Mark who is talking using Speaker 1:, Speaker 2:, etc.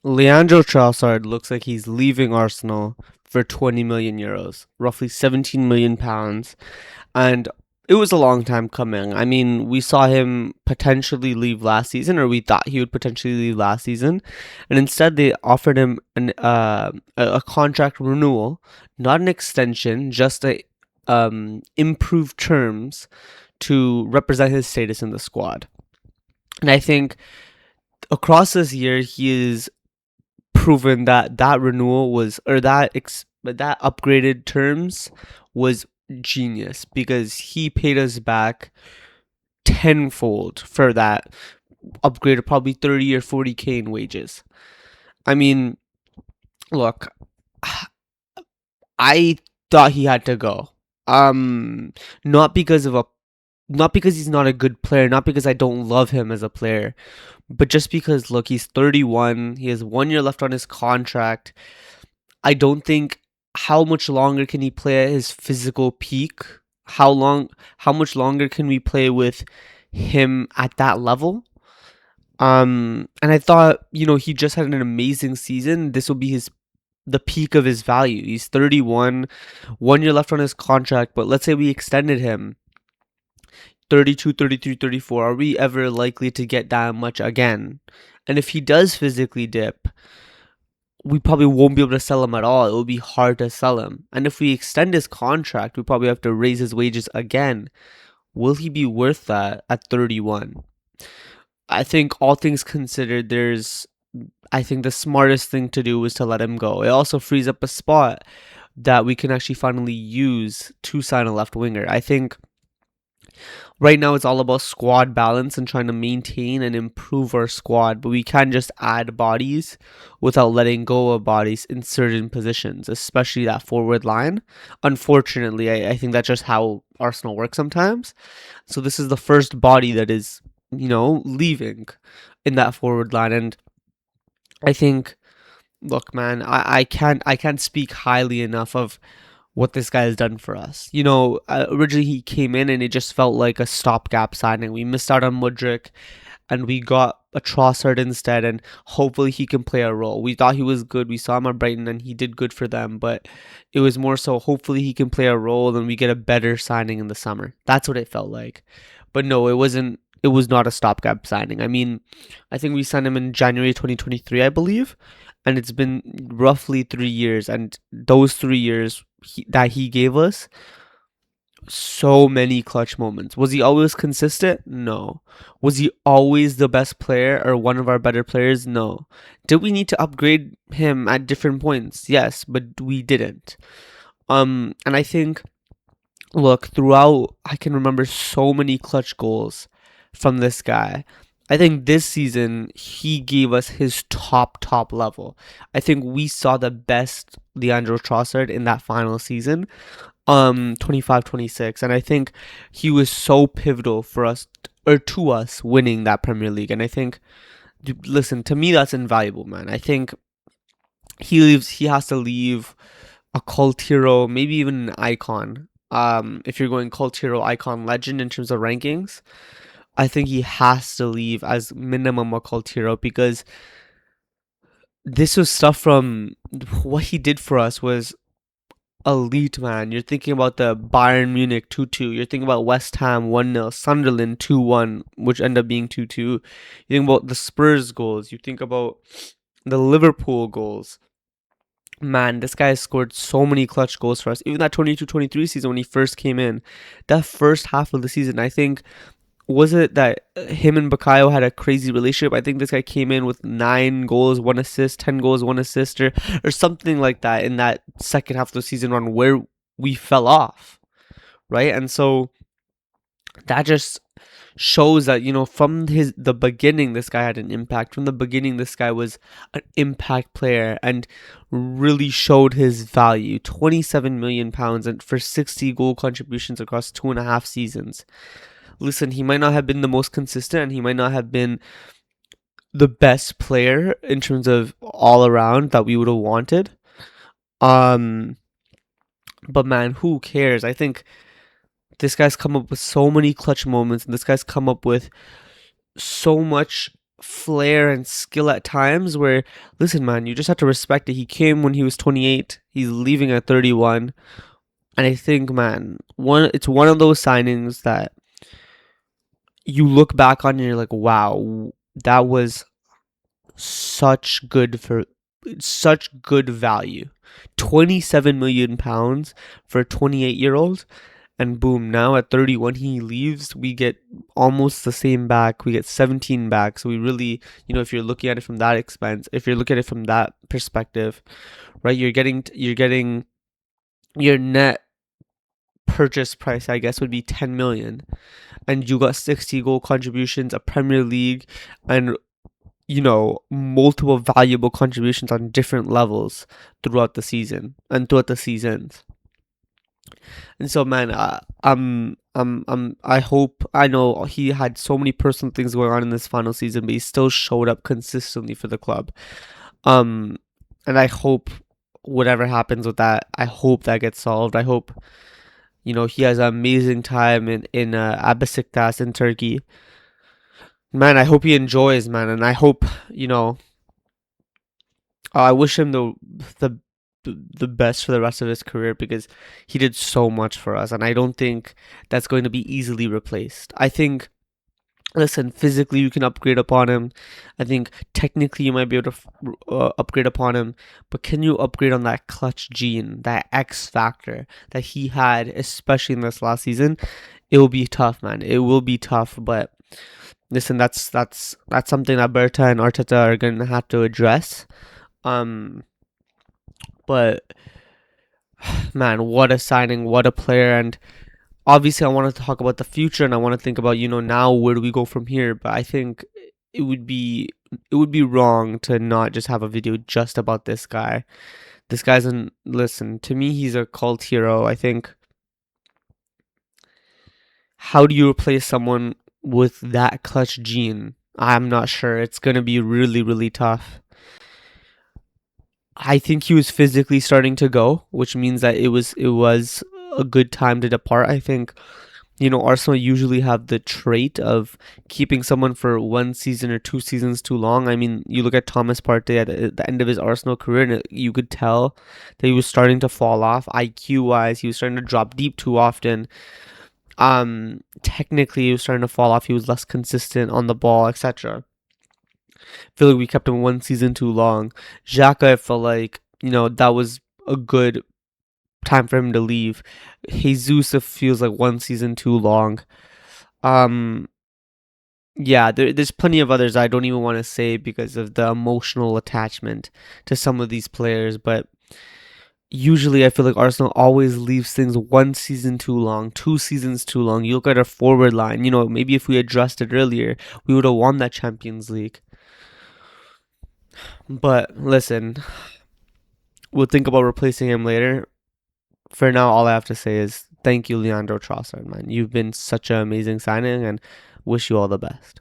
Speaker 1: Leandro Trossard looks like he's leaving Arsenal for 20 million euros, roughly 17 million pounds. And it was a long time coming. I mean, we saw him potentially leave last season, or we thought he would potentially leave last season. And instead, they offered him a contract renewal, not an extension, just a improved terms to represent his status in the squad. And I think across this year, he is proven that that renewal was or that upgraded terms was genius because he paid us back tenfold for that upgrade of probably 30 or 40K in wages. I mean, look, I thought he had to go. Not because of a not because he's not a good player, not because I don't love him as a player, but just because, look, he's 31, he has 1 year left on his contract. I don't think how much longer can he play at his physical peak? How much longer can we play with him at that level? And I thought, he just had an amazing season. This will be the peak of his value. He's 31, 1 year left on his contract, but let's say we extended him 32, 33, 34. Are we ever likely to get that much again? And if he does physically dip, we probably won't be able to sell him at all. It will be hard to sell him. And if we extend his contract, we probably have to raise his wages again. Will he be worth that at 31? I think all things considered, I think the smartest thing to do is to let him go. It also frees up a spot that we can actually finally use to sign a left winger. I think right now it's all about squad balance and trying to maintain and improve our squad, but we can't just add bodies without letting go of bodies in certain positions, especially that forward line. Unfortunately, I think that's just how Arsenal works sometimes. So this is the first body that is, leaving in that forward line. And I think, look, man, I can't speak highly enough of what this guy has done for us. Originally he came in and it just felt like a stopgap signing. We missed out on Mudryk and we got a Trossard instead, and hopefully he can play a role. We thought he was good. We saw him at Brighton and he did good for them, but it was more so hopefully he can play a role and we get a better signing in the summer. That's what it felt like. But no, it wasn't. It was not a stopgap signing. I mean, I think we signed him in January 2023, I believe, and it's been roughly 3 years. And those 3 years that he gave us, so many clutch moments. Was he always consistent? No. Was he always the best player or one of our better players? No. Did we need to upgrade him at different points? Yes, but we didn't. And I think, look, throughout, I can remember so many clutch goals from this guy. I think this season he gave us his top level. I think we saw the best Leandro Trossard in that final season, 25-26, and I think he was so pivotal for us or to us winning that Premier League. And I think, listen, to me that's invaluable, man. I think he has to leave a cult hero, maybe even an icon. If you're going cult hero, icon, legend in terms of rankings, I think he has to leave as minimum a cult hero because this was stuff from what he did for us was elite, man. You're thinking about the Bayern Munich 2-2. You're thinking about West Ham 1-0, Sunderland 2-1, which ended up being 2-2. You think about the Spurs goals. You think about the Liverpool goals. Man, this guy has scored so many clutch goals for us. Even that 22-23 season when he first came in, that first half of the season, I think, was it that him and Bukayo had a crazy relationship? I think this guy came in with 9 goals, 1 assist, 10 goals, 1 assist, or something like that in that second half of the season run where we fell off, right? And so that just shows that, from the beginning, this guy had an impact. From the beginning, this guy was an impact player and really showed his value. 27 million pounds and for 60 goal contributions across 2.5 seasons. Listen, he might not have been the most consistent and he might not have been the best player in terms of all around that we would have wanted. But man, who cares? I think this guy's come up with so many clutch moments and this guy's come up with so much flair and skill at times where, listen, man, you just have to respect it. He came when he was 28. He's leaving at 31. And I think, man, it's one of those signings that you look back on and you're like, wow, that was such good for such good value. 27 million pounds for a 28-year-old, and boom, now at 31 he leaves, we get almost the same back. We get 17 back. So we really, if you're looking at it from that expense, if you're looking at it from that perspective, right, you're getting your net purchase price, I guess, would be 10 million, and you got 60 goal contributions, a Premier League, and multiple valuable contributions on different levels throughout the season and throughout the seasons. And so, man, I know he had so many personal things going on in this final season, but he still showed up consistently for the club. Um, and I hope whatever happens with that, I hope that gets solved. I hope, he has an amazing time in Besiktas in Turkey. Man, I hope he enjoys, man, and I hope, I wish him the the best for the rest of his career because he did so much for us, and I don't think that's going to be easily replaced. I think, listen, physically you can upgrade upon him. I think technically you might be able to upgrade upon him, but can you upgrade on that clutch gene, that X factor that he had, especially in this last season? It will be tough, man. It will be tough, but listen, that's something that Berta and Arteta are gonna have to address. Um, but man, what a signing, what a player, and obviously I want to talk about the future and I want to think about, now where do we go from here? But I think it would be wrong to not just have a video just about this guy. This guy's listen, to me he's a cult hero. I think, how do you replace someone with that clutch gene? I'm not sure. It's going to be really, really tough. I think he was physically starting to go, which means that it was a good time to depart. I think, Arsenal usually have the trait of keeping someone for one season or two seasons too long. I mean, you look at Thomas Partey at the end of his Arsenal career, and you could tell that he was starting to fall off IQ wise. He was starting to drop deep too often. Technically, he was starting to fall off. He was less consistent on the ball, etc. I feel like we kept him one season too long. Xhaka, I felt like, that was a good time for him to leave. Jesus, it feels like one season too long. Yeah, there's plenty of others I don't even want to say because of the emotional attachment to some of these players, but usually I feel like Arsenal always leaves things one season too long, two seasons too long. You look at our forward line, maybe if we addressed it earlier, we would have won that Champions League. But listen, we'll think about replacing him later. For now, all I have to say is thank you, Leandro Trossard, man. You've been such an amazing signing and wish you all the best.